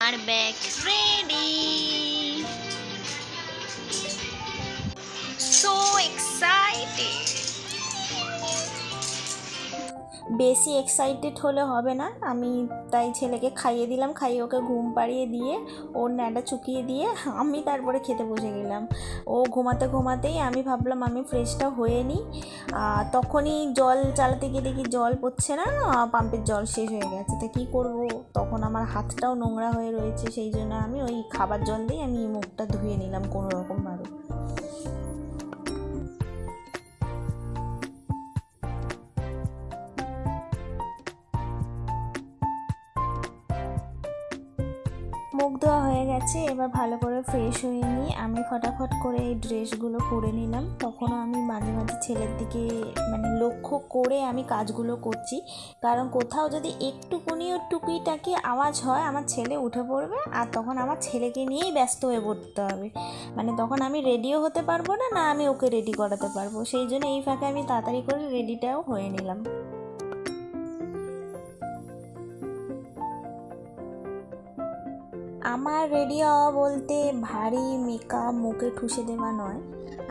Our bag ready. So excited. বেশি excited হলে হবে না, আমি তাই ছেলেকে খাইয়ে দিলাম, খাইয়ে ওকে ঘুম পাড়িয়ে দিয়ে ওর ন্যাটা চুকিয়ে দিয়ে আমি তারপরে খেতে বসে গেলাম। ও ঘুমাতে ঘুমাতেই আমি ভাবলাম আমি ফ্রেশটা হয়ে নিই। তখনই জল চালাতে গিয়ে দেখি জল পড়ছে না, পাম্পের জল শেষ হয়ে গেছে। তা কী করবো, তখন আমার হাতটাও নোংরা হয়ে রয়েছে, সেই জন্য আমি ওই খাবার জল দিয়ে আমি মুখটা ধুয়ে নিলাম কোনো রকমভাবে। মুখ ধোয়া হয়ে গেছে, এবার ভালো করে ফ্রেশ হয়ে নিই। আমি ফটাফট করে এই ড্রেসগুলো পরে নিলাম। তখনও আমি মাঝে মাঝে ছেলের দিকে লক্ষ্য করে আমি কাজগুলো করছি, কারণ কোথাও যদি একটুকুনিও টুকিটাকি আওয়াজ হয় আমার ছেলে উঠে পড়বে, আর তখন আমার ছেলেকে নিয়েই ব্যস্ত হয়ে পড়তে হবে। তখন আমি রেডিও হতে পারবো না, না আমি ওকে রেডি করাতে পারবো। সেই জন্য এই ফাঁকে আমি তাড়াতাড়ি করে রেডিটাও হয়ে নিলাম। আমার রেডি হওয়া বলতে ভারী মেকআপ মুখে ঠুসে দেওয়া নয়।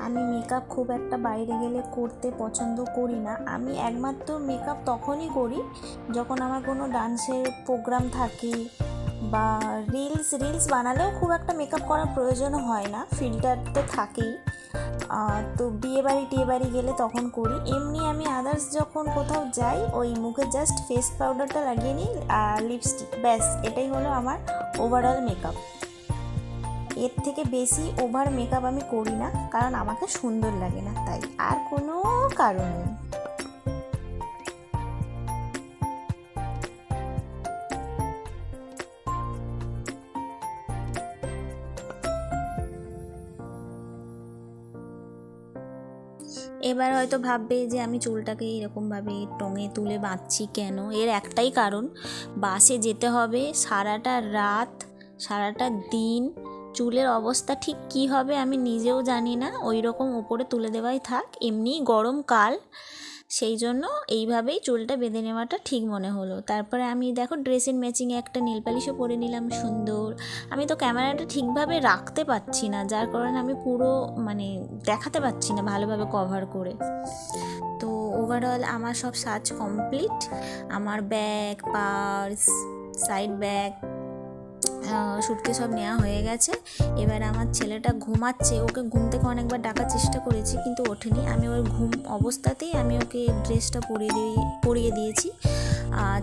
আমি মেকআপ খুব একটা বাইরে গেলে করতে পছন্দ করি না। আমি একমাত্র মেকআপ তখনই করি যখন আমার কোনো ডান্সের প্রোগ্রাম থাকে, বা রিলস বানালেও খুব একটা মেকআপ করার প্রয়োজন হয় না, ফিল্টার তো থাকেই। তো বিয়েবাড়ি গেলে তখন করি। এমনি আমি আদার্স যখন কোথাও যাই ওই মুখে জাস্ট ফেস পাউডারটা লাগিয়ে নিই আর লিপস্টিক, ব্যাস এটাই হলো আমার ওভারঅল মেকআপ। এর থেকে বেশি ওভার মেকআপ আমি করি না, কারণ আমাকে সুন্দর লাগে না, তাই আর কোনো কারণ নেই। এবার হয়তো ভাববে যে আমি চুলটাকে এরকমভাবে টঙে তুলে বাঁধছি কেন। এর একটাই কারণ, বাসে যেতে হবে সারাটা রাত, সারাটা দিন। চুলের অবস্থা ঠিক কী হবে আমি নিজেও জানি না, ওই রকম উপরে তুলে দেওয়াই থাক। এমনি গরমকাল, সেই জন্য এইভাবেই চুলটা বেঁধে নেওয়াটা ঠিক মনে হলো। তারপরে আমি দেখো ড্রেসের ম্যাচিংয়ে একটা নেল পালিশও পরে নিলাম সুন্দর। আমি তো ক্যামেরাটা ঠিকভাবে রাখতে পারছি না, যার কারণে আমি পুরো দেখাতে পারছি না ভালোভাবে কভার করে। তো ওভারঅল আমার সব সাজ কমপ্লিট। আমার bag, purse, side bag, suitcase সব নেওয়া হয়ে গেছে। এবার আমার ছেলেটা ঘুমাচ্ছে, ওকে ঘুম থেকে অনেকবার ডাকার চেষ্টা করেছি কিন্তু ওঠেনি। আমি ওর ঘুম অবস্থাতেই আমি ওকে ড্রেসটা পরিয়ে দিয়েছি।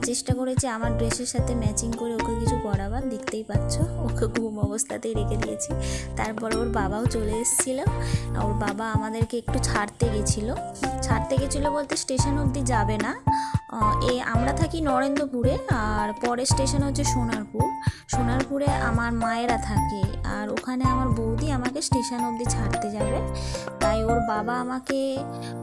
চেষ্টা করেছি আমার ড্রেসের সাথে ম্যাচিং করে ওকে কিছু পরাবার, দেখতেই পাচ্ছ ওকে ঘুম অবস্থাতেই রেখে দিয়েছি। তারপর ওর বাবাও চলে এসেছিলো। ওর বাবা আমাদেরকে একটু ছাড়তে গেছিলো বলতে স্টেশন অবধি যাবে না। আমরা থাকি নরেন্দ্রপুরে, আর পরের স্টেশন হচ্ছে সোনারপুরে আমার মায়েরা থাকে, আর ওখানে আমার বৌদি আমাকে স্টেশন অবধি ছাড়তে যাবে। তাই ওর বাবা আমাকে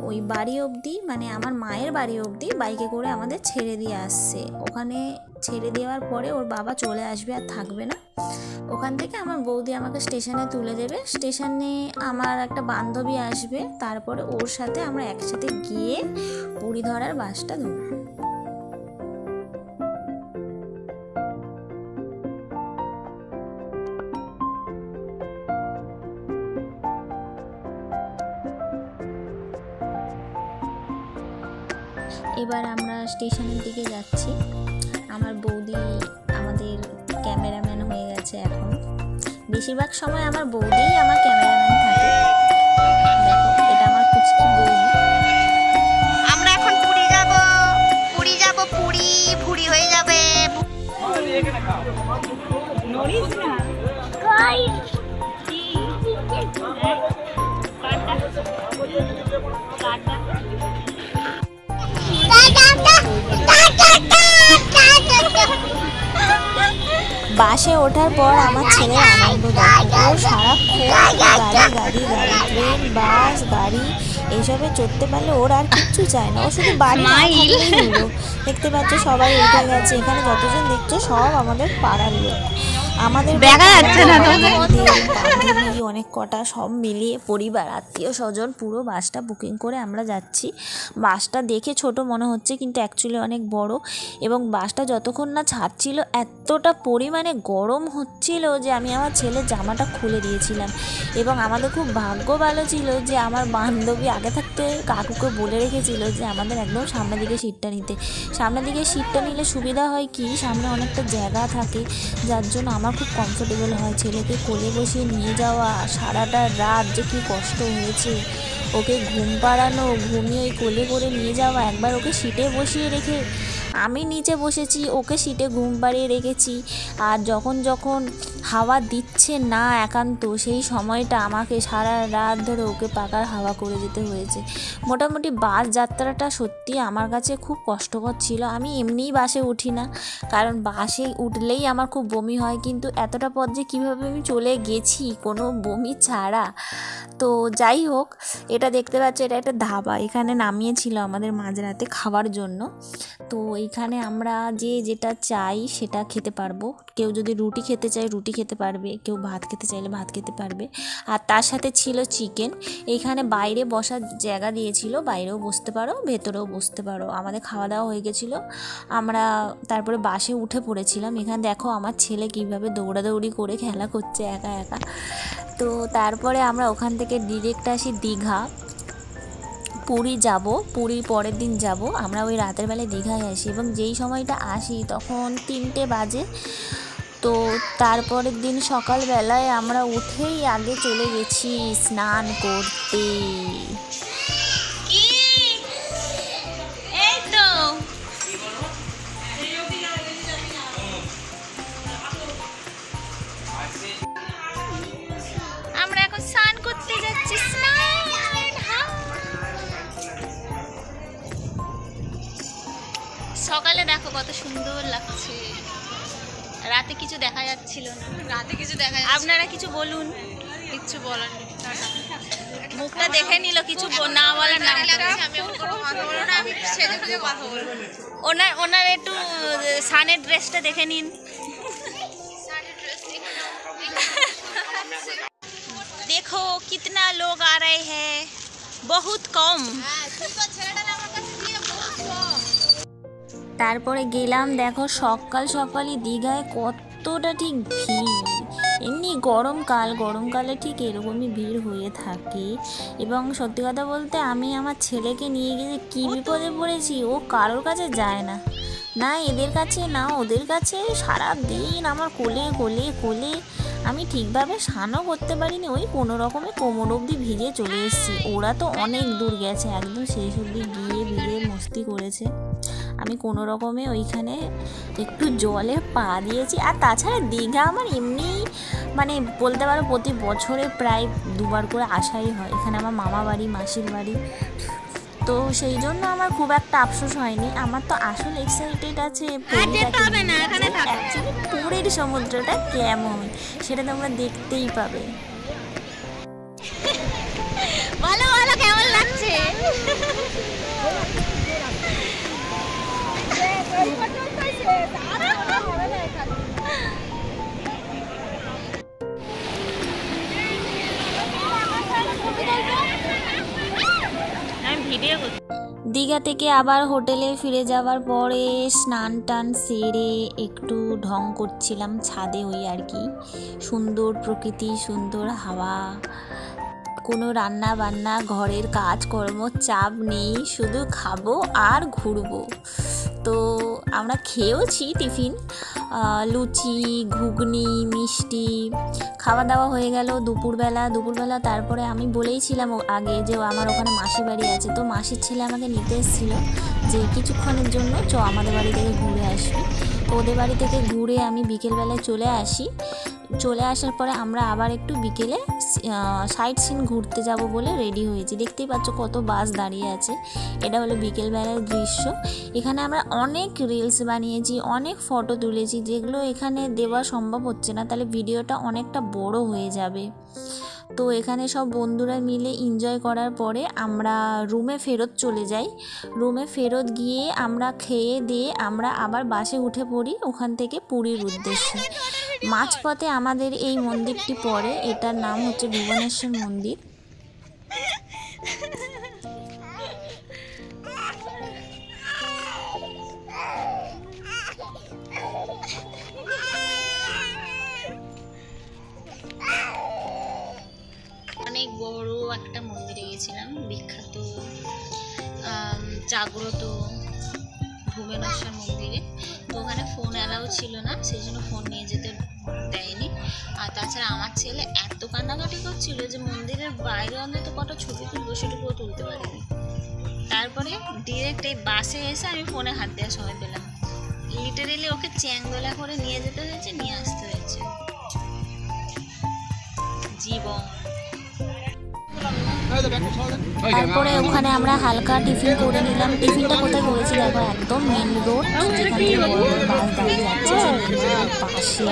ওই বাড়ি অবধি, আমার মায়ের বাড়ি অবধি বাইকে করে আমাদের ছেড়ে দিয়ে আসছে। ওখানে ছেড়ে দেওয়ার পরে ওর বাবা চলে আসবে, আর থাকবে না। ওখান থেকে আমার বৌদি আমাকে স্টেশনে তুলে দেবে। স্টেশনে আমার একটা বান্ধবী আসবে, তারপরে ওর সাথে আমরা একসাথে গিয়ে পুরী ধরার বাসটা ধরব। এবার আমরা স্টেশনের দিকে যাচ্ছি। আমার বৌদি আমাদের ক্যামেরাম্যান হয়ে গেছে এখন। বেশিরভাগ সময় আমার বৌদিই আমার ক্যামেরাম্যান থাকে। দেখো এটা আমার কুচকি বৌদি। আমরা এখন পুরী যাব, পুরি হয়ে যাবে। বাসে ওঠার পর আমার ছেলের আনন্দ দেখো, ও সারাক্ষণ গাড়ি, ট্রেন, বাস, গাড়ি এইসবে চড়তে পারলে ওর আর কিচ্ছু চায় না, ও শুধু বাড়ি হলো। দেখতে পাচ্ছ সবাই উঠে গেছে, এখানে যতজন দেখছো সব আমাদের পাড়ার লোক। আমাদের দেখা যাচ্ছে না তোদের। বান্ধবী অনেক কটা সব মিলিয়ে পরিবার আত্মীয় স্বজন পুরো বাসটা বুকিং করে আমরা যাচ্ছি। বাসটা দেখে ছোট মনে হচ্ছে কিন্তু অ্যাকচুয়ালি অনেক বড়, এবং বাসটা যতক্ষণ না ছাড়ছিল এতটা পরিমাণে গরম হচ্ছিল যে আমি আমার ছেলের জামাটা খুলে দিয়েছিলাম। এবং আমাদের খুব ভাগ্য ভালো ছিল যে আমার বান্ধবী আগে থাকতে কাকুকে বলে রেখেছিল যে আমাদের একদম সামনের দিকে সিটটা নিতে। সামনের দিকে সিটটা নিলে সুবিধা হয় কি, সামনে অনেকটা জায়গা থাকে, যার জন্য আমার খুব কমফোর্টেবল হয়। ছেলেকে কোলে বসিয়ে নিয়ে যাওয়া, সারাটা রাত যে কী কষ্ট হয়েছে, ওকে ঘুম পাড়ানো, ঘুমিয়ে ওই কোলে করে নিয়ে যাওয়া, একবার ওকে সিটে বসিয়ে রেখে আমি নিচে বসেছি, ওকে সিটে ঘুম পাড়িয়ে রেখেছি। আর যখন যখন হাওয়া দিচ্ছে না একান্ত, সেই সময়টা আমাকে সারা রাত ধরে ওকে পাকার হাওয়া করে যেতে হয়েছে। মোটামুটি বাস যাত্রাটা সত্যি আমার কাছে খুব কষ্টকর ছিল। আমি এমনিই বাসে উঠি না, কারণ বাসে উঠলেই আমার খুব বমি হয়, কিন্তু এতটা পথ যে কীভাবে আমি চলে গেছি কোনো বমি ছাড়া। তো যাই হোক, এটা দেখতে পাচ্ছ, এটা একটা ধাবা, এখানে নামিয়েছিল আমাদের মাঝরাতে খাওয়ার জন্য। তো এইখানে আমরা যে যেটা চাই সেটা খেতে পারবো। কেউ যদি রুটি খেতে চায় রুটি খেতে পারবে, কেউ ভাত খেতে চাইলে ভাত খেতে পারবে। আর তার সাথে ছিল চিকেন। এইখানে বাইরে বসার জায়গা দিয়েছিল, বাইরেও বসতে পারো, ভেতরেও বসতে পারো। আমাদের খাওয়া দাওয়া হয়ে গেছিলো, আমরা তারপরে বাসে উঠে পড়েছিলাম। এখানে দেখো আমার ছেলে কীভাবে দৌড়াদৌড়ি করে খেলা করছে একা একা। তো তারপরে আমরা ওখান থেকে ডিরেক্ট আসি দীঘা। পুরী যাব, পুরী পরের দিন যাব। আমরা ওই রাতের বেলায় দীঘায় আসি, এবং যেই সময়টা আসি তখন 3টে বাজে। তো তারপরের দিন সকালবেলায় আমরা উঠেই আগে চলে গেছি স্নান করতে। এই তো আমরা এখন স্নান করতে যাচ্ছি। সকালে দেখো কত সুন্দর লাগছে, রাতে কিছু দেখা যাচ্ছিল না। রাতে কিছু দেখা আপনারা কিছু বলুন। কিচ্ছু বলার নেই। মুখটা দেখে নিল, কিছু না বলার নাম করে। আমি এখন কোনো কথা বলবো না, আমি সেজে খুঁজে কথা বলবো। ওনার একটু সানের ড্রেসটা দেখে নিন। देखो कितना लोग आ रहे हैं, बहुत कम। তারপরে গেলাম, দেখো সকাল সকালই দীঘায় কতটা ঠিক ভিড়। এমনি গরমকালে ঠিক এরকমই ভিড় হয়ে থাকে। এবং সত্যি কথা বলতে আমি আমার ছেলেকে নিয়ে গিয়ে কী বিপদে পড়েছি, ও কারোর কাছে যায় না, না এদের কাছে না ওদের কাছে, সারা দিন আমার কোলে কোলে কোলে। আমি ঠিকভাবে স্নানও করতে পারিনি, ওই কোনো রকমে কোমর অবধি ভিজে চলে এসেছি। ওরা তো অনেক দূর গেছে, একদম শেষ অবধি গিয়ে ভিজে মস্তি করেছে। আমি কোনো রকমে ওইখানে একটু জলে পা দিয়েছি। আর তাছাড়া দীঘা আমার এমনি মানে বলতে পারো প্রতি বছরে প্রায় 2বার করে আসাই হয়। এখানে আমার মামা বাড়ি, মাসির বাড়ি, তো সেই জন্য আমার খুব একটা আফসোস হয়নি। আমার তো আসল এক্সাইটেড আছে অ্যাকচুয়ালি পুরীর সমুদ্রটা কেমন সেটা তোমরা দেখতেই পাবে। ভালো ভালো, কেমন লাগছে? দীঘা থেকে আবার হোটেলে ফিরে যাওয়ার পরে স্নান টান সেরে একটু ঢং করছিলাম ছাদে, ওই আর কি। সুন্দর প্রকৃতি, সুন্দর হাওয়া, কোনো রান্না বান্না, ঘরের কাজকর্ম চাপ নেই, শুধু খাবো আর ঘুরবো। তো আমরা খেয়েওছি টিফিন, লুচি, ঘুগনি, মিষ্টি খাওয়া দাওয়া হয়ে গেল দুপুরবেলা। তারপরে আমি বলেইছিলাম আগে যে আমার ওখানে মাসির বাড়ি আছে, তো মাসির ছেলে আমাকে নিতে এসেছিলো যে কিছুক্ষণের জন্য আমাদের বাড়ি থেকে ঘুরে আসবি। তো ওদের বাড়ি থেকে ঘুরে আমি বিকেলবেলায় চলে আসার পরে আমরা আবার একটু বিকেলে সাইট সিন ঘুরতে যাব বলে রেডি হয়েছি। দেখতেই পাচ্ছ কত বাস দাঁড়িয়ে আছে, এটা হলো বিকেলবেলার দৃশ্য। এখানে আমরা অনেক রিলস বানিয়েছি, অনেক ফটো তুলেছি, যেগুলো এখানে দেওয়া সম্ভব হচ্ছে না, তাহলে ভিডিওটা অনেকটা বড় হয়ে যাবে। তো এখানে সব বন্ধুরা মিলে এনজয় করার পরে আমরা রুমে ফেরত চলে যাই। রুমে ফেরত গিয়ে আমরা খেয়ে দিয়ে আমরা আবার বাসে উঠে পড়ি ওখান থেকে পুরীর উদ্দেশ্যে। মাঝপথে আমাদের এই মন্দিরটি পড়ে, এটার নাম হচ্ছে ভুবনেশ্বর মন্দির। অনেক বড় একটা মন্দিরে গেছিলাম, বিখ্যাত জাগ্রত ভুবনেশ্বর মন্দিরে। তো ওখানে ফোন অ্যালাউ ছিল না, সেই জন্য ফোন নিয়ে যেতে দেয়নি। আর তাছাড়া আমার ছেলে এত কান্নাকাটি করছিল যে মন্দিরের বাইরে অন্তত কটা ছবি তুলবো সেটুকুও তুলতে পারিনি। তারপরে ডিরেক্ট এই বাসে এসে আমি ফোনে হাত দেওয়ার সময় পেলাম। লিটারেলি ওকে চ্যাংদোলা করে নিয়ে যেতে হয়েছে, নিয়ে আসতে হয়েছে। জীবন। তারপরে ওখানে আমরা হালকা টিফিন করে নিলাম। টিফিনটা কোথায় করেছি দেখো, একদম মেন রোড, যেখান থেকে বড় বড় বাস দাঁড়িয়ে যাচ্ছে পাশে।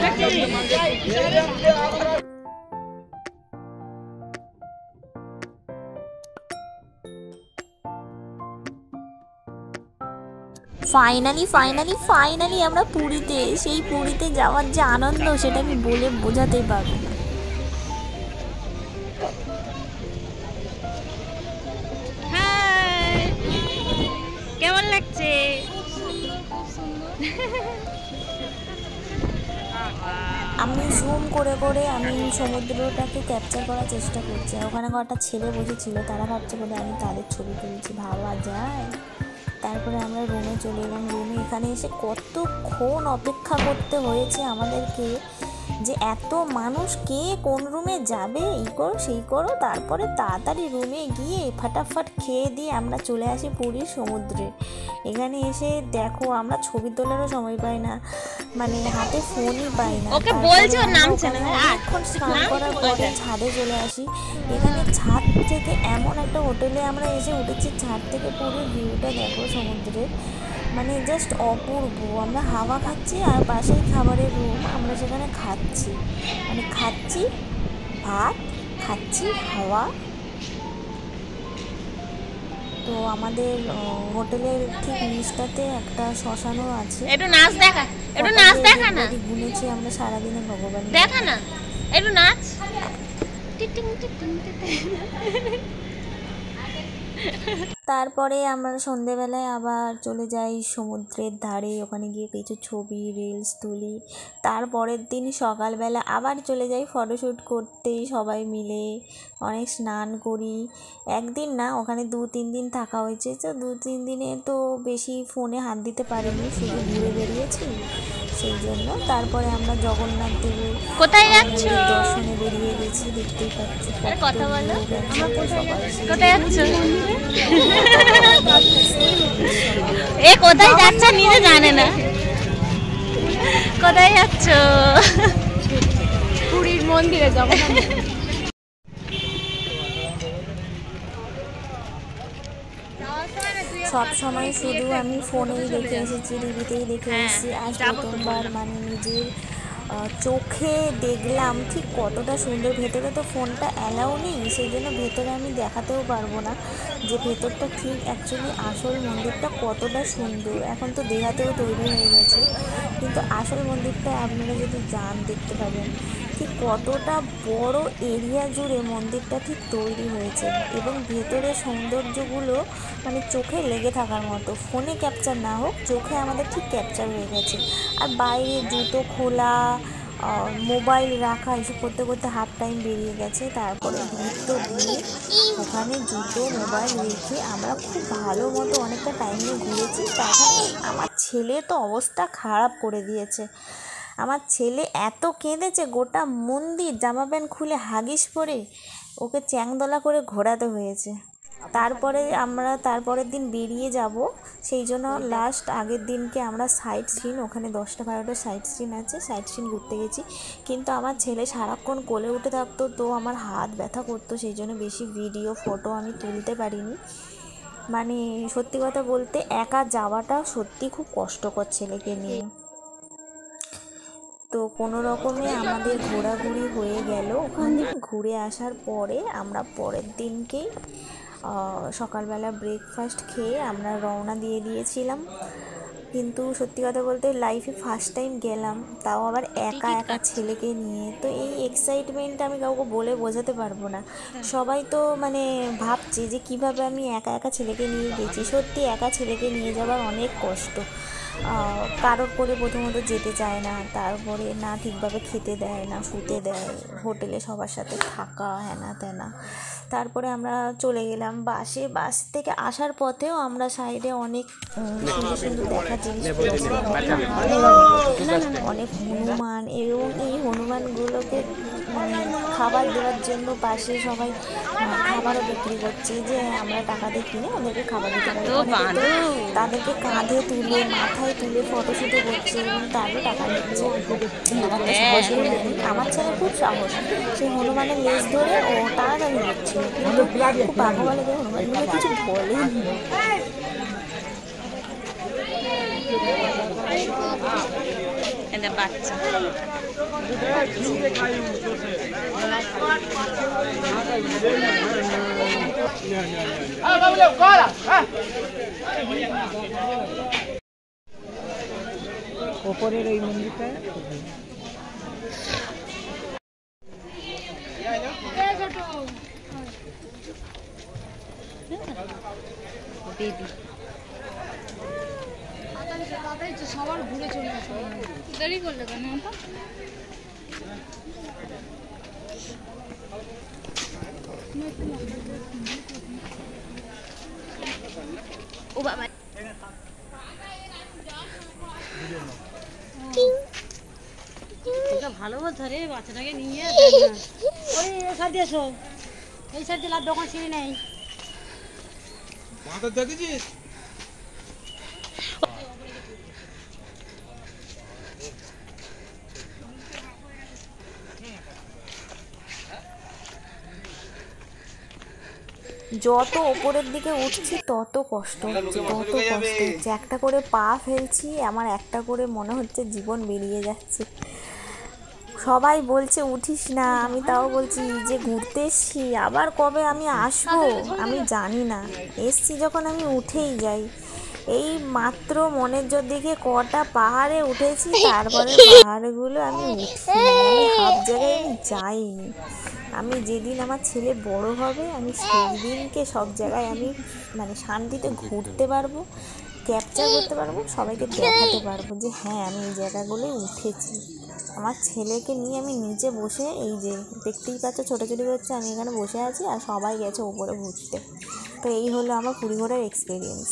ফাইনালি আমরা পুরীতে, সেই পুরীতে যাওয়ার যে আনন্দ সেটা আমি বলে বোঝাতেই পারবো না। কেমন লাগছে? আমি জুম করে করে আমি সমুদ্রটাকে ক্যাপচার করার চেষ্টা করছি। আর ওখানে কটা ছেলে বসেছিল, তারা ভাবছে বলে আমি তাদের ছবি তুলছি, ভাবা যায়। তারপরে আমরা রুমে চলে এলাম। রুমে এখানে এসে কতক্ষণ অপেক্ষা করতে হয়েছে আমাদেরকে, যে এত মানুষ কে কোন রুমে যাবে, এই করো সেই করো। তারপরে তাড়াতাড়ি রুমে গিয়ে ফাটাফাট খেয়ে দিয়ে আমরা চলে আসি পুরীর সমুদ্রে। এখানে এসে দেখো আমরা ছবি তোলারও সময় পাই না, মানে হাতে ফোনই পাই না। ওকে বলছো নামছে না, অনেকক্ষণ স্নান করার পরে ছাদে চলে আসি। এখানে ছাদ থেকে এমন একটা হোটেলে আমরা এসে উঠেছি, ছাদ থেকে পুরো ভিউটা দেখো সমুদ্রের, মানে জাস্ট অপূর্ব। আমরা হাওয়া খাচ্ছি আর পাশেই খাবারের রুম, আমরা সেখানে খাচ্ছি, মানে খাচ্ছি ভাত, খাচ্ছি হাওয়া। তো আমাদের হোটেলের ঠিক নিচটাতে একটা শ্মশানও আছে। একটু নাচ দেখা, একটু নাচ দেখা না, গুনেছি আমরা সারাদিনে ভগবান দেখা না, একটু নাচ। তারপরে আমরা সন্ধেবেলায় আবার চলে যাই সমুদ্রের ধারে, ওখানে গিয়ে কিছু ছবি রিলস তুলি। তারপরের দিন সকালবেলা আবার চলে যাই ফটোশ্যুট করতে সবাই মিলে, অনেক স্নান করি। একদিন না, ওখানে 2-3 দিন থাকা হয়েছে। তো 2-3 দিনে তো বেশি ফোনে হাত দিতে পারিনি, শুধু ঘুরে বেরিয়েছি সেই জন্য। তারপরে আমরা জগন্নাথ দেবের কোথায় যাচ্ছ? দর্শনে বেরিয়ে গেছি, দেখতেই পাচ্ছি। কথা বলো, সবাই কোথায় যাচ্ছ? এ কোথায় যাচ্ছে নিজে জানে না, কোথায় যাচ্ছ? পুরীর মন্দিরে যাবো। সব সময় শুধু আমি ফোনেই দেখে এসেছি, টিভিতেই দেখে এসেছি। আজ প্রথমবার মানে নিজের চোখে দেখলাম ঠিক কতটা সুন্দর। ভেতরে তো ফোনটা অ্যালাউ নেই, সেই জন্য ভেতরে আমি দেখাতেও পারবো না যে ভেতরটা ঠিক অ্যাকচুয়ালি আসল মন্দিরটা কতটা সুন্দর। এখন তো দেখাতেও তৈরি হয়ে গেছে, কিন্তু আসল মন্দিরটা আপনারা যদি যান দেখতে পাবেন ঠিক কতটা বড় এরিয়া জুড়ে মন্দিরটা ঠিক তৈরি হয়েছে। এবং ভেতরের সৌন্দর্যগুলো মানে চোখে লেগে থাকার মতো, ফোনে ক্যাপচার না হোক চোখে আমাদের ঠিক ক্যাপচার হয়ে গেছে। আর বাইরে জুতো খোলা, মোবাইল রাখা, এসব করতে করতে হাফ টাইম বেরিয়ে গেছে। তারপরে ভিড় তো ভিড়, ওখানে জুতো মোবাইল রেখে আমরা খুব ভালো মতো অনেকটা টাইম নিয়ে ঘুরেছি। তখন আমার ছেলে তো অবস্থা খারাপ করে দিয়েছে। আমার ছেলে এত কেঁদেছে, গোটা মন্দির জামা প্যান্ট খুলে হাগিস পরে ওকে চ্যাংদোলা করে ঘোরাতে হয়েছে। তারপরে আমরা তারপরের দিন বেরিয়ে যাব, সেই জন্য লাস্ট আগের দিনকে আমরা সাইট সিন, ওখানে 10টা-12টা সাইট সিন আছে, সাইট সিন ঘুরতে গেছি। কিন্তু আমার ছেলে সারাক্ষণ কোলে উঠে থাকতো, তো আমার হাত ব্যথা করতো, সেই জন্য বেশি ভিডিও ফটো আমি তুলতে পারিনি। মানে সত্যি কথা বলতে একা যাওয়াটা সত্যি খুব কষ্টকর ছেলেকে নিয়ে। তো কোনো রকমে আমাদের ঘোরাঘুরি হয়ে গেল। ওখান থেকে ঘুরে আসার পরে আমরা পরের দিনকেই সকালবেলা ব্রেকফাস্ট খেয়ে আমরা রওনা দিয়ে দিয়েছিলাম। কিন্তু সত্যি কথা বলতে লাইফে ফার্স্ট টাইম গেলাম, তাও আবার একা একা ছেলেকে নিয়ে। তো এই এক্সাইটমেন্টটা আমি কাউকে বলে বোঝাতে পারবো না। সবাই তো মানে ভাবছে যে কিভাবে আমি একা একা ছেলেকে নিয়ে গেছি। সত্যি একা ছেলেকে নিয়ে যাওয়ার অনেক কষ্ট। কারোর করে প্রথমত যেতে চায় না, তারপরে না ঠিকভাবে খেতে দেয়, না শুতে দেয়, হোটেলে সবার সাথে থাকা হ্যানা ত্যানা। তারপরে আমরা চলে গেলাম বাসে। বাস থেকে আসার পথেও আমরা সাইডে অনেক সুন্দর সুন্দর দেখার জিনিস অনেক হনুমান, এবং এই হনুমানগুলোকে মানে খাবার দেওয়ার জন্য পাশে সবাই খাবারও বিক্রি করছে, যে আমরা টাকা দিয়ে কিনে ওদেরকে খাবার দিতে পারি। তাদেরকে কাঁধে তুলে মাথায় তুলে ফটোশুটও করছে এবং তারও টাকা নিচ্ছে। আমার ছেলে খুব সাহস, সেই হনুমানের লেজ ধরে ও তাড়াতাড়ি নিচ্ছে, কিন্তু খুব বাঘা বলে যে হনুমানগুলো কিছু বলেনি। বাচ্চা ওপরের ওই মন্দিরটা বেবি সবার ঘুরে চলে আসে, দেরি করলে কেন? ও বাবা ভালো বলতো রে, বাচ্চাটাকে নিয়ে ওই সাইড দিয়ে এসো, এই সাইড দিয়ে দোকান সিঁড়ি নেই। দেখেছিস যত ওপরের দিকে উঠছি তত কষ্ট হচ্ছে, তত কষ্ট হচ্ছে। একটা করে পা ফেলছি, আমার একটা করে মনে হচ্ছে জীবন বেরিয়ে যাচ্ছে। সবাই বলছে উঠিস না, আমি তাও বলছি যে ঘুরতে এসছি, আবার কবে আমি আসবো আমি জানি না, এসছি যখন আমি উঠেই যাই। এই মাত্র মনের জোর দিকে কটা পাহাড়ে উঠেছি, তারপরে পাহাড়গুলো আমি উঠি, আমি সব জায়গায় আমি যাইনি। আমি যেদিন আমার ছেলে বড় হবে আমি সেই দিনকে সব জায়গায় আমি মানে শান্তিতে ঘুরতে পারবো, ক্যাপচার করতে পারবো, সবাইকে দেখাতে পারবো যে হ্যাঁ আমি এই জায়গাগুলোয় উঠেছি। আমার ছেলেকে নিয়ে আমি নিচে বসে, এই যে দেখতেই পাচ্ছ ছোটাছুটি করছে, আমি এখানে বসে আছি আর সবাই গেছে ওপরে ঘুরতে। তো এই হলো আমার পুরী ঘোরার এক্সপিরিয়েন্স।